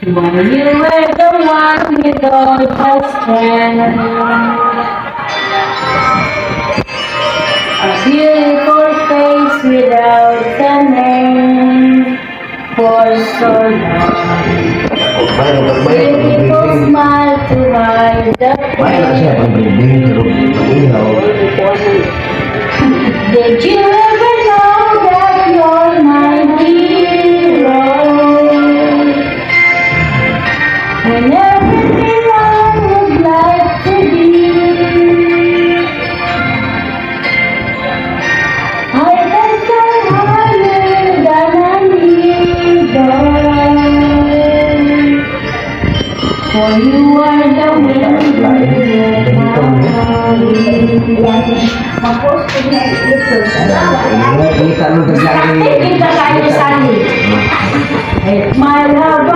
When you were the one with all the strength, a beautiful face without a name for so long. Beautiful smile to hide the pain. Did you ever know that you're my hero? When everything I would like to be, I can fly higher than an eagle. For you are the wind in my heart. My love.